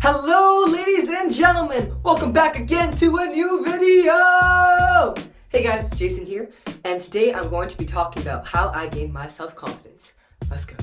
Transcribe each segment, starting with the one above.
Hello ladies and gentlemen, welcome back again to a new video! Hey guys, Jason here, and today I'm going to be talking about how I gained my self-confidence. Let's go.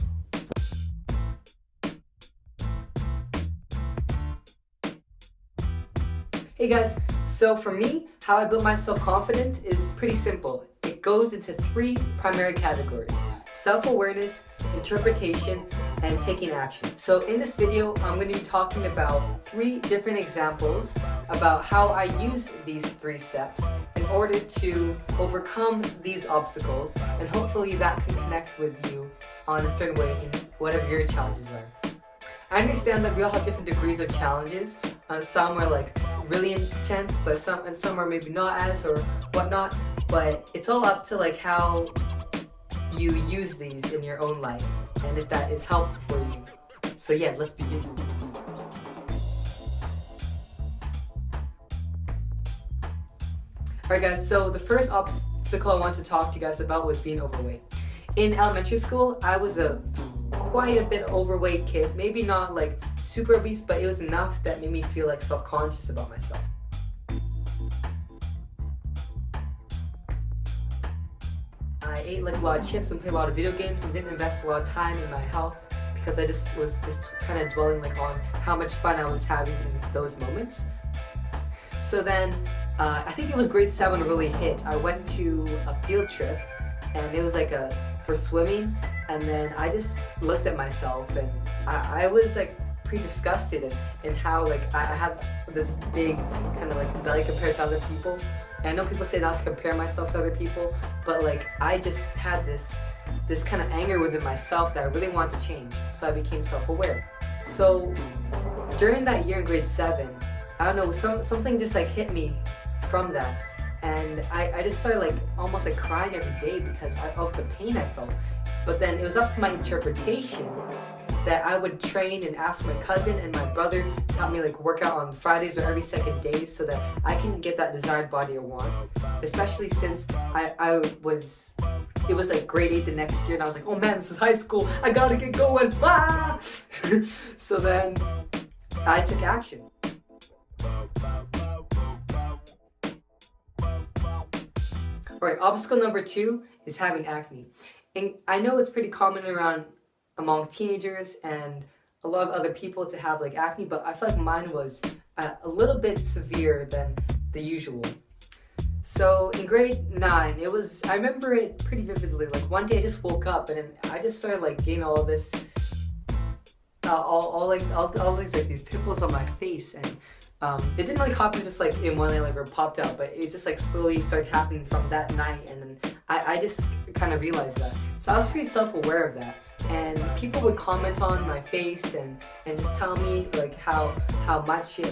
Hey guys, so for me, how I built my self-confidence is pretty simple. It goes into three primary categories: self-awareness, interpretation, and taking action. So in this video, I'm going to be talking about three different examples about how I use these three steps in order to overcome these obstacles, and hopefully that can connect with you on a certain way in whatever your challenges are. I understand that we all have different degrees of challenges. Some are like really intense, but some are maybe not as or whatnot, but it's all up to like how you use these in your own life and if that is helpful for you. So yeah, let's begin. Alright guys, so the first obstacle I want to talk to you guys about was being overweight. In elementary school, I was quite a bit overweight kid. Maybe not like super obese, but it was enough that made me feel like self-conscious about myself. I ate like a lot of chips and played a lot of video games and didn't invest a lot of time in my health because I was kind of dwelling like on how much fun I was having in those moments. So then, I think it was grade 7 really hit. I went to a field trip and it was like for swimming, and then I just looked at myself and I was like pretty disgusted in how like I had this big kind of like belly compared to other people. And I know people say not to compare myself to other people, but like I just had this kind of anger within myself that I really wanted to change. So I became self-aware. So during that year in grade 7, I don't know, something just like hit me from that. And I just started like almost like crying every day because of the pain I felt. But then it was up to my interpretation that I would train and ask my cousin and my brother to help me like work out on Fridays or every second day so that I can get that desired body I want. Especially since it was like grade 8 the next year and I was like, oh man, this is high school, I gotta get going. Ah! So then I took action. Alright, obstacle number 2 is having acne. And I know it's pretty common among teenagers and a lot of other people to have like acne, but I feel like mine was a little bit severe than the usual. So in grade 9, I remember it pretty vividly. Like one day I just woke up and then I just started like getting all this, all these like these pimples on my face, and it didn't like happen just like in one night like where it popped out, but it just like slowly started happening from that night, and then I just kind of realized that. So I was pretty self-aware of that, and people would comment on my face and just tell me like how much it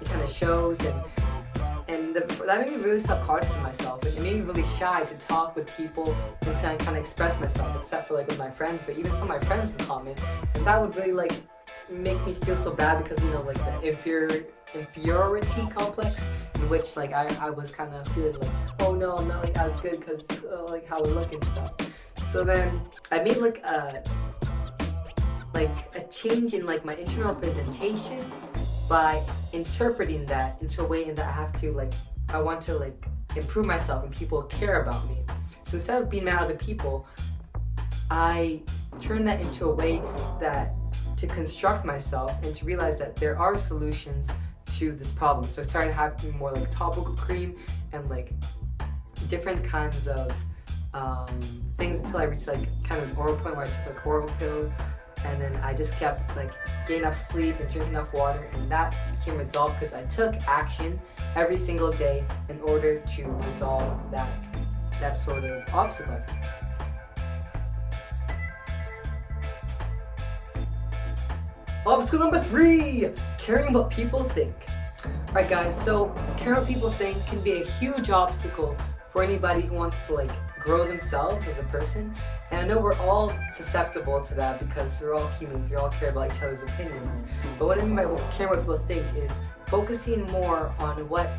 kind of shows, and that made me really self-conscious of myself. It made me really shy to talk with people and to kind of express myself, except for like with my friends. But even some of my friends would comment, and that would really like make me feel so bad because, you know, like the inferiority complex, in which like I was kind of feeling like, oh no, I'm not like as good because like how I look and stuff. So then I made like a change in like my internal presentation by interpreting that into a way that I want to like improve myself and people care about me. So instead of being mad at other people, I turned that into a way to construct myself and to realize that there are solutions to this problem. So I started having more like topical cream and like different kinds of things until I reached like kind of an oral point where I took like oral pill, and then I just kept like getting enough sleep and drinking enough water, and that became resolved because I took action every single day in order to resolve that sort of obstacle. Obstacle number 3, caring what people think. Alright guys, so caring what people think can be a huge obstacle for anybody who wants to like grow themselves as a person. And I know we're all susceptible to that because we're all humans, we all care about each other's opinions. But what I mean by caring what people think is focusing more on what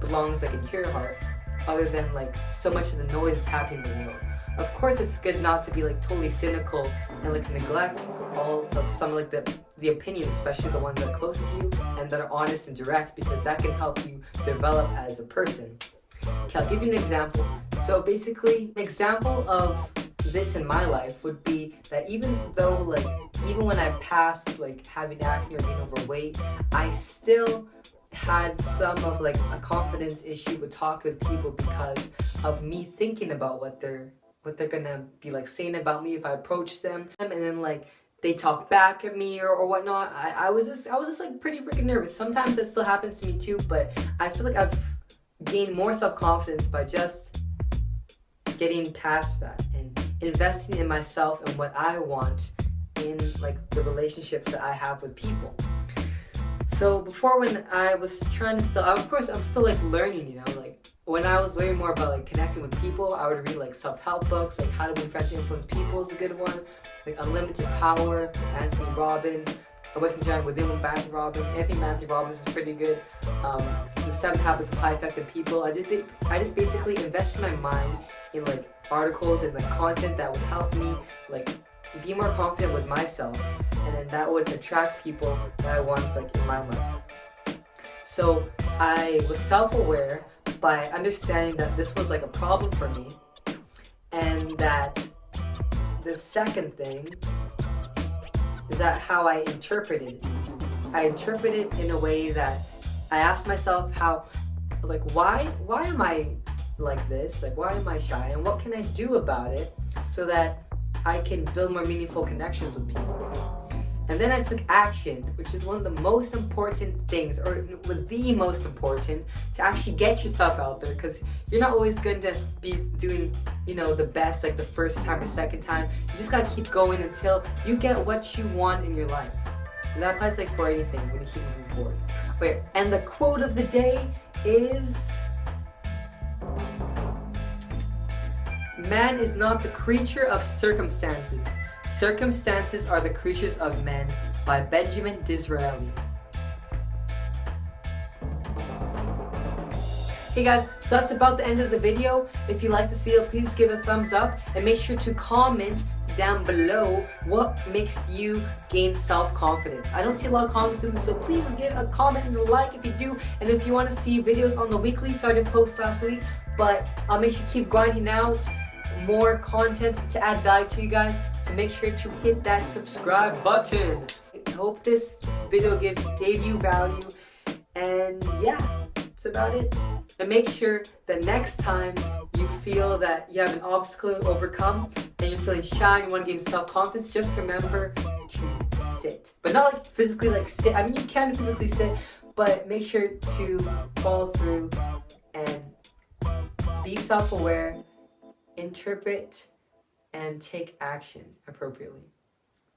belongs like in your heart, other than like so much of the noise that's happening in the world. Of course, it's good not to be like totally cynical and like neglect all of some like the opinions, especially the ones that are close to you, and that are honest and direct, because that can help you develop as a person. Okay, I'll give you an example. So basically, an example of this in my life would be that even when I passed having acne or being overweight, I still had some of a confidence issue with talking with people because of me thinking about what they're gonna be saying about me if I approach them, and then they talk back at me or whatnot. I was just pretty freaking nervous. Sometimes that still happens to me too, but I feel like I've gained more self-confidence by just getting past that and investing in myself and what I want in the relationships that I have with people. So before, when I was trying to of course I'm still learning, when I was learning more about connecting with people, I would read self-help books, How to Win Friends and Influence People is a good one, Unlimited Power, Anthony Robbins, Awaken Within by Anthony Robbins. Anthony Robbins is pretty good. The 7 Habits of High Effective People. I just basically invested my mind in articles and content that would help me be more confident with myself, and then that would attract people that I want in my life. So I was self-aware by understanding that this was a problem for me, and that the second thing is that how I interpreted it. I interpreted it in a way that I asked myself why am I like this? Why am I shy? And what can I do about it so that I can build more meaningful connections with people? And then I took action, which is one of the most important things, or the most important, to actually get yourself out there, because you're not always going to be doing, the best the first time or second time. You just gotta keep going until you get what you want in your life. And that applies for anything when you keep moving forward. Okay, and the quote of the day is, "Man is not the creature of circumstances. Circumstances are the creatures of men," by Benjamin Disraeli. Hey guys, so that's about the end of the video. If you like this video, please give a thumbs up and make sure to comment down below what makes you gain self-confidence. I don't see a lot of comments in this, so please give a comment and a like if you do. And if you want to see videos on the weekly, so I didn't post last week, but I'll make sure to keep grinding out more content to add value to you guys, so make sure to hit that subscribe button. I hope this video gave you value, and yeah, that's about it. And make sure that next time you feel that you have an obstacle to overcome and you're feeling shy and you want to gain self-confidence, just remember to sit. But not physically sit. I mean, you can physically sit, but make sure to follow through and be self-aware, interpret, and take action appropriately.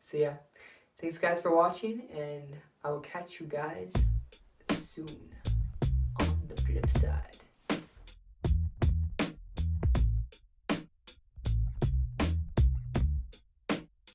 So yeah, thanks guys for watching, and I will catch you guys soon on the flip side.